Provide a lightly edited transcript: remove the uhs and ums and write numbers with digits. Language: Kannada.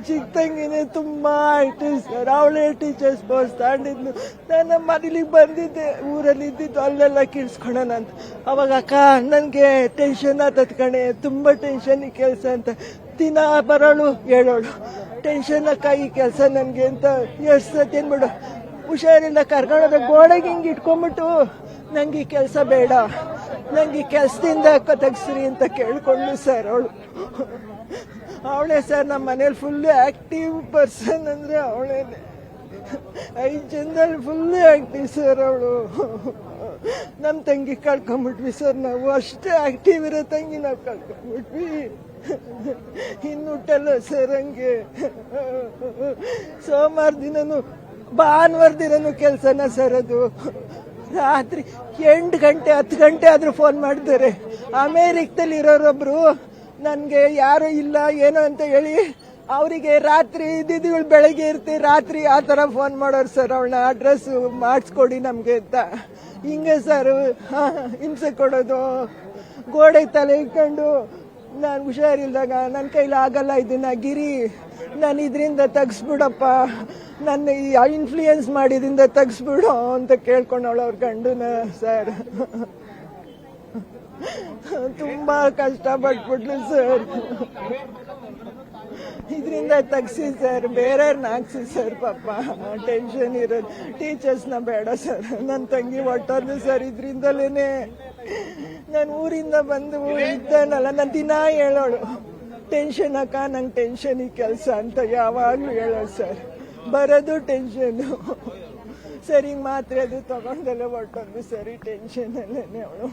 ಚಿಕ್ಕ ತಂಗಿನೇ ತುಂಬಾ ಆಕ್ಟಿವ್ ಸರ್. ಅವಳೇ ಟೀಚರ್ಸ್ ಪೋಸ್ಟ್ ತಗೊಂಡಿದ್ಲು. ನಾನು ಮನೇಲಿಗೆ ಬಂದಿದ್ದೆ, ಊರಲ್ಲಿ ಇದ್ದಿದ್ದು, ಅಲ್ಲೆಲ್ಲ ಕಿಡ್ಸ್ಕೊಳೋಣ ಅಂತ. ಅವಾಗ ಅಕ್ಕ ನನ್ಗೆ ಟೆನ್ಷನ್ ಆತತ್ ಕಣೆ, ತುಂಬಾ ಟೆನ್ಷನ್ ಈ ಕೆಲಸ ಅಂತ. ದಿನ ಬರೋಳು ಹೇಳೋಳು, ಟೆನ್ಷನ್ ಅಕ್ಕ ಈ ಕೆಲಸ ನನ್ಗೆ ಅಂತ. ಎಷ್ಟು ಸತಿ ಅನ್ಬಿಡು, ಹುಷಾರಿಲ್ಲ ಕರ್ಕೊಂಡೋದ್ರೆ ಗೋಡೆಗೆ ಹಿಂಗೆ ಇಟ್ಕೊಂಡ್ಬಿಟ್ಟು ನಂಗೆ ಈ ಕೆಲಸ ಬೇಡ, ನಂಗೆ ಈ ಕೆಲಸದಿಂದ ತೆಗ್ಸ್ರಿ ಅಂತ ಕೇಳ್ಕೊಂಡ್ಲು ಸರ್ ಅವಳು. ಅವಳೇ ಸರ್ ನಮ್ಮ ಮನೇಲಿ ಫುಲ್ ಆಕ್ಟಿವ್ ಪರ್ಸನ್ ಅಂದ್ರೆ ಅವಳೇನೆ. 5 ಜನದಲ್ಲಿ ಫುಲ್ ಆಕ್ಟಿವ್ ಸರ್ ಅವಳು. ನಮ್ಮ ತಂಗಿ ಕಳ್ಕೊಂಡ್ಬಿಟ್ವಿ ಸರ್ ನಾವು. ಅಷ್ಟೇ ಆಕ್ಟಿವ್ ಇರೋ ತಂಗಿ ನಾವು ಕಳ್ಕೊಂಡ್ಬಿಟ್ವಿ. ಇನ್ನುಟ್ಟಲ್ಲ ಸರ್ ಹಂಗೆ. ಸೋಮವಾರ ದಿನನು ಭಾನುವಾರ ದಿನನು ಕೆಲಸನ ಸರ್ ಅದು. ರಾತ್ರಿ 8 ಗಂಟೆ 10 ಗಂಟೆ ಆದ್ರೂ ಫೋನ್ ಮಾಡ್ತಾರೆ. ಅಮೇರಿಕದಲ್ಲಿ ಇರೋರೊಬ್ರು ನನ್ಗೆ ಯಾರು ಇಲ್ಲ ಏನೋ ಅಂತ ಹೇಳಿ ಅವರಿಗೆ ರಾತ್ರಿ ಇದ್ದಿದ್ದು ಬೆಳಗ್ಗೆ ಇರ್ತೀವಿ, ರಾತ್ರಿ ಆ ತರ ಫೋನ್ ಮಾಡೋರು ಸರ್. ಅವಳನ್ನ ಅಡ್ರೆಸ್ ಮಾಡಿಸ್ಕೊಡಿ ನಮ್ಗೆ ಅಂತ. ಹಿಂಗೆ ಸರ್ ಹಿಂಸೆ ಕೊಡೋದು. ಗೋಡೆ ತಲೆ ಇಟ್ಕೊಂಡು ನಾನು ಹುಷಾರಿಲ್ದಾಗ ನನ್ನ ಕೈಲಿ ಆಗಲ್ಲ ಇದನ್ನ ಗಿರಿ, ನಾನು ಇದರಿಂದ ತೆಗ್ಸ್ಬಿಡಪ್ಪ, ನನ್ನ ಇನ್ಫ್ಲೂಯೆನ್ಸ್ ಮಾಡಿದ್ರಿಂದ ತೆಗ್ಸ್ಬಿಡು ಅಂತ ಕೇಳ್ಕೊಂಡವಳು ಅವ್ರ ಗಂಡನ ಸರ್. ತುಂಬಾ ಕಷ್ಟ ಪಟ್ಬಿಟ್ಲು ಸರ್. ಇದರಿಂದ ತಗ್ಸಿ ಸರ್, ಬೇರೆಯವ್ರನ್ನ ಹಾಕ್ಸಿ ಸರ್. ಪಾಪ ಟೆನ್ಷನ್ ಇರೋದು. ಟೀಚರ್ಸ್ನ ಬೇಡ ಸರ್. ನನ್ನ ತಂಗಿ ಹೊಟ್ಟೋದ್ಲು ಸರ್ ಇದ್ರಿಂದಲೇನೆ. ನಾನು ಊರಿಂದ ಬಂದು ಇದ್ದಾನಲ್ಲ, ನಾನು ದಿನ ಹೇಳೋಳು, ಟೆನ್ಷನ್ ಅಕ್ಕ ನಂಗೆ ಟೆನ್ಷನ್ ಈ ಕೆಲಸ ಅಂತ ಯಾವಾಗ್ಲೂ ಹೇಳೋಳು ಸರ್. ಬರೋದು ಟೆನ್ಷನ್ನು. ಸರಿ ಮಾತ್ರೆ ಅದು ತಗೊಂಡೆಲ್ಲ ಹೊಟ್ಟೋದ್ಲು ಸರಿ ಟೆನ್ಷನ್ ಅಲ್ಲೇನೆ ಅವಳು.